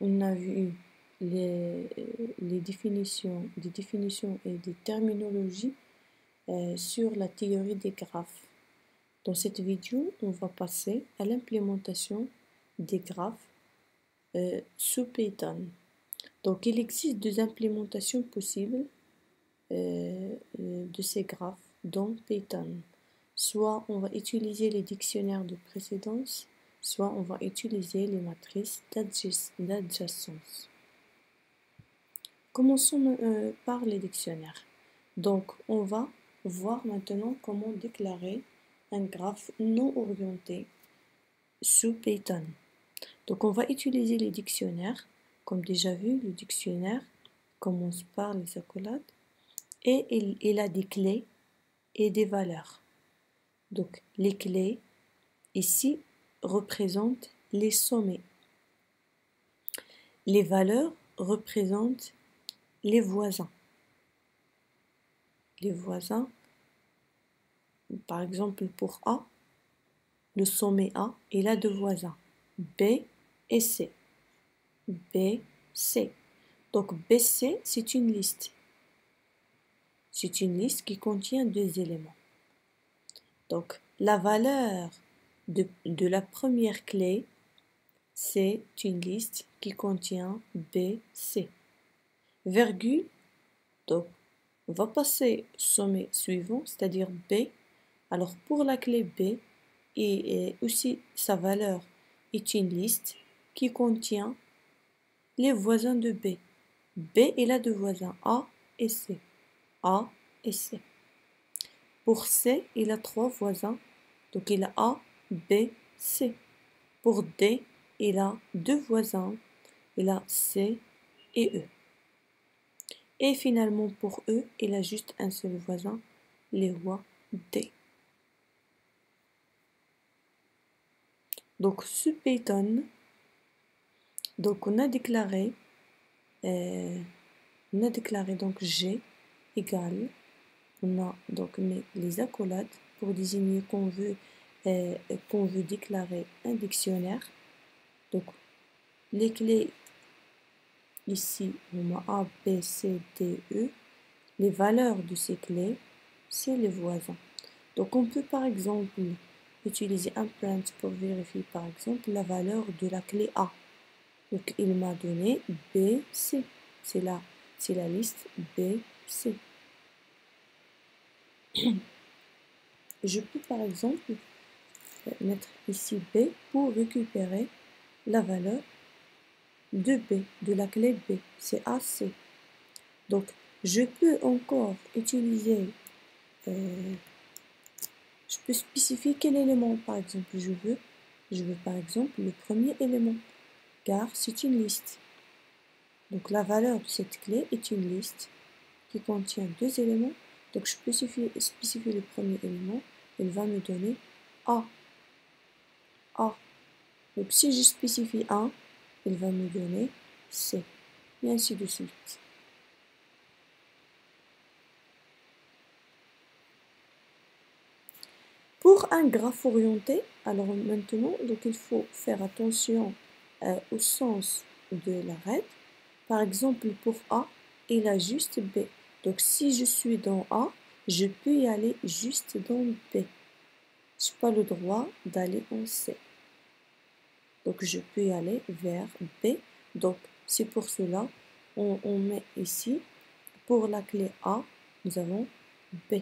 on a vu les définitions, des définitions et des terminologies sur la théorie des graphes. Dans cette vidéo, on va passer à l'implémentation des graphes sous Python. Donc, il existe deux implémentations possibles de ces graphes dans Python. Soit on va utiliser les dictionnaires de précédence, soit on va utiliser les matrices d'adjacence. Commençons par les dictionnaires. Donc, on va voir maintenant comment déclarer un graphe non orienté sous Python. Donc, on va utiliser les dictionnaires. Comme déjà vu, le dictionnaire commence par les accolades et il a des clés et des valeurs. Donc, les clés ici représentent les sommets. Les valeurs représentent les voisins. Les voisins, par exemple pour A, le sommet A, il a deux voisins, B et C. B, C. Donc BC, c'est une liste. C'est une liste qui contient deux éléments. Donc la valeur de la première clé, c'est une liste qui contient B, C. Virgule, donc on va passer au sommet suivant, c'est-à-dire B. Alors pour la clé B, et aussi sa valeur est une liste qui contient les voisins de B. B, il a deux voisins, A et C. A et C. Pour C, il a trois voisins, donc il a A, B, C. Pour D, il a deux voisins, il a C et E. Et finalement pour E, il a juste un seul voisin, les voix D. Donc sous Python, donc on a déclaré donc G égale, on a donc mis les accolades pour désigner qu'on veut déclarer un dictionnaire. Donc les clés ici, on a A, B, C, D, E. Les valeurs de ces clés, c'est les voisins. Donc on peut par exemple utiliser un print pour vérifier par exemple la valeur de la clé A. Donc il m'a donné B, C. C'est la liste B, C. Je peux par exemple mettre ici B pour récupérer la valeur de B, de la clé B, c'est AC. Donc je peux encore utiliser, je peux spécifier quel élément par exemple je veux. Je veux par exemple le premier élément, car c'est une liste. Donc la valeur de cette clé est une liste qui contient deux éléments. Donc je peux spécifier le premier élément, il va me donner A. A. Donc si je spécifie 1, il va me donner C. Et ainsi de suite. Pour un graphe orienté, alors maintenant, donc il faut faire attention au sens de l'arête. Par exemple, pour A, il a juste B. Donc si je suis dans A, je peux y aller juste dans B. Je n'ai pas le droit d'aller en C. Donc je peux y aller vers B. Donc c'est pour cela on met ici, pour la clé A, nous avons B.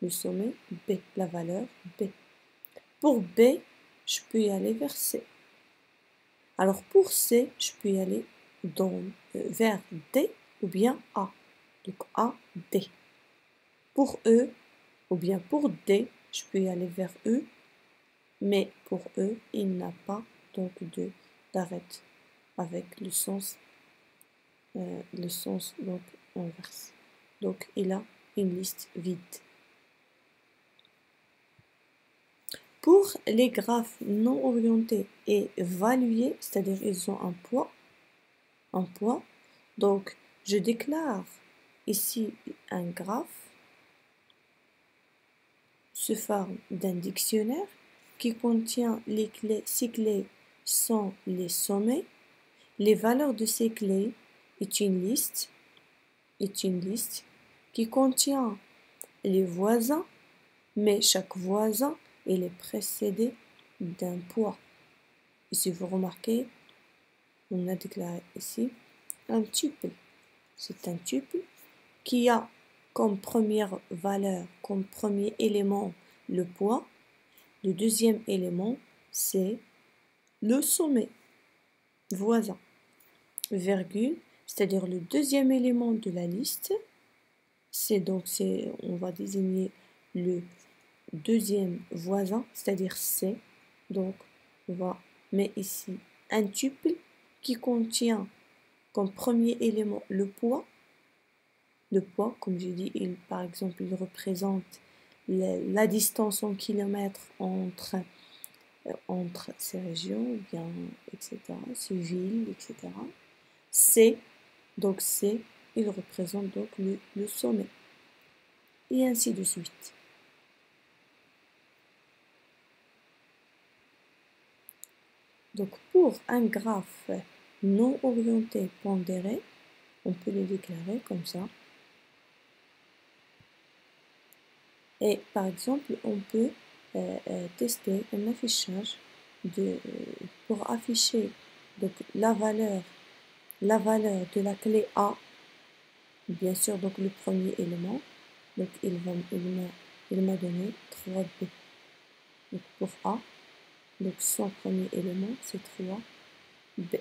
Le sommet B, la valeur B. Pour B, je peux y aller vers C. Alors pour C, je peux y aller vers D ou bien A. Donc A, D. Pour E, ou bien pour D, je peux y aller vers E. Mais pour E, il n'a pas donc d'arête avec le sens donc inverse. Donc il a une liste vide. Pour les graphes non orientés et valués, c'est-à-dire ils ont un poids, donc je déclare ici un graphe sous forme d'un dictionnaire qui contient les clés. Ces clés sont les sommets Les valeurs de ces clés est une liste qui contient les voisins, mais chaque voisin il est précédé d'un poids. Et si vous remarquez, on a déclaré ici un tuple. C'est un tuple qui a comme première valeur, comme premier élément, le poids. Le deuxième élément, c'est le sommet voisin. Virgule, c'est-à-dire le deuxième élément de la liste. On va désigner le deuxième voisin, c'est-à-dire C. Donc, on va mettre ici un tuple qui contient comme premier élément le poids. Le poids, comme j'ai dit, par exemple, il représente la distance en kilomètres entre ces régions, ou bien, etc., ces villes, etc. C, donc C, il représente donc le sommet. Et ainsi de suite. Donc pour un graphe non orienté pondéré, on peut le déclarer comme ça. Et par exemple, on peut tester un affichage pour afficher donc, la valeur de la clé A, bien sûr, donc le premier élément. Donc il m'a donné 3B. Donc pour A, donc son premier élément, c'est 3B.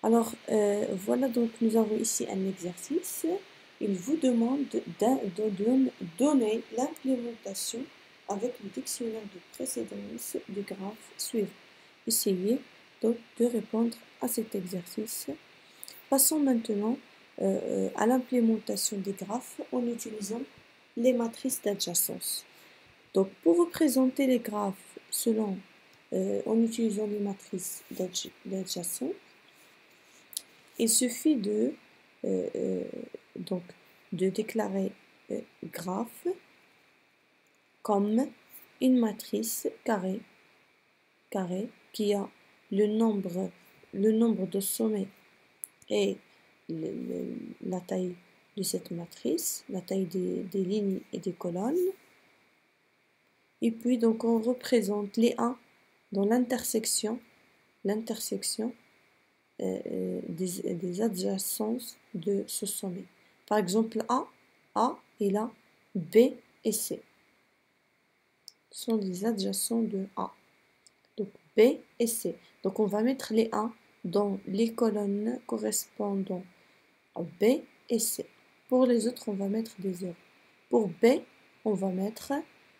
Alors, voilà, donc nous avons ici un exercice. Il vous demande de donner l'implémentation avec le dictionnaire de précédence du graphe suivant. Essayez donc de répondre à cet exercice. Passons maintenant à l'implémentation des graphes en utilisant les matrices d'adjacence. Donc, pour représenter les graphes en utilisant les matrices d'adjacence, il suffit donc, de déclarer graphe comme une matrice carrée qui a le nombre de sommets et la taille de cette matrice, la taille des lignes et des colonnes. Et puis donc on représente les 1 dans l'intersection des adjacences de ce sommet. Par exemple, A et là, B et C sont des adjacents de A. Donc B et C. Donc on va mettre les 1 dans les colonnes correspondant à B et C. Pour les autres, on va mettre des 0. Pour B, on va mettre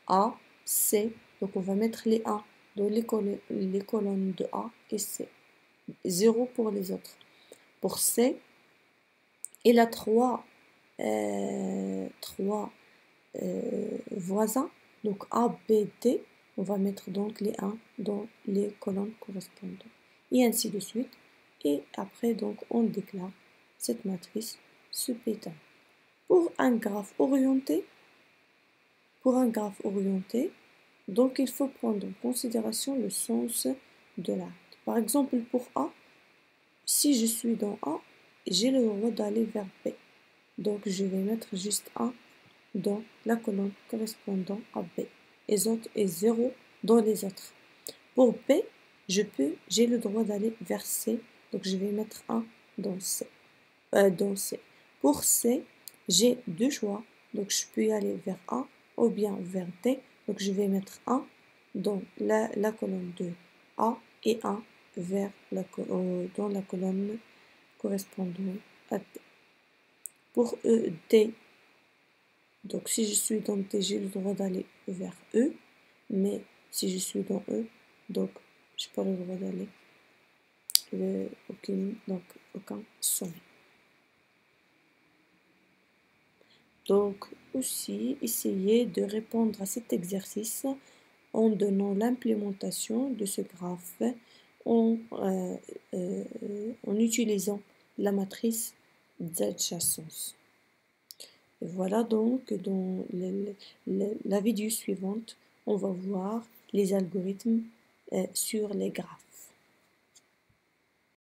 A, C. Donc on va mettre les 1 dans les colonnes de A et C. 0 pour les autres. Pour C, il a 3 voisins. Donc A, B, D. On va mettre donc les 1 dans les colonnes correspondantes. Et ainsi de suite. Et après, donc, on déclare cette matrice subétale. Pour un graphe orienté, donc il faut prendre en considération le sens de l'arc. Par exemple, pour A, si je suis dans A, j'ai le droit d'aller vers B. Donc je vais mettre juste 1 dans la colonne correspondant à B et 0 dans les autres. Pour B, j'ai le droit d'aller vers C, donc je vais mettre 1 dans C. Pour C, j'ai deux choix, donc je peux y aller vers A ou bien vers D, donc je vais mettre 1 dans la colonne de A et 1 dans la colonne correspondant à D. Pour D, donc si je suis dans D, j'ai le droit d'aller vers E, mais si je suis dans E, donc je n'ai pas le droit d'aller aucun sommet. Donc aussi, essayez de répondre à cet exercice en donnant l'implémentation de ce graphe en utilisant la matrice d'adjacence. Et voilà donc dans la vidéo suivante, on va voir les algorithmes sur les graphes.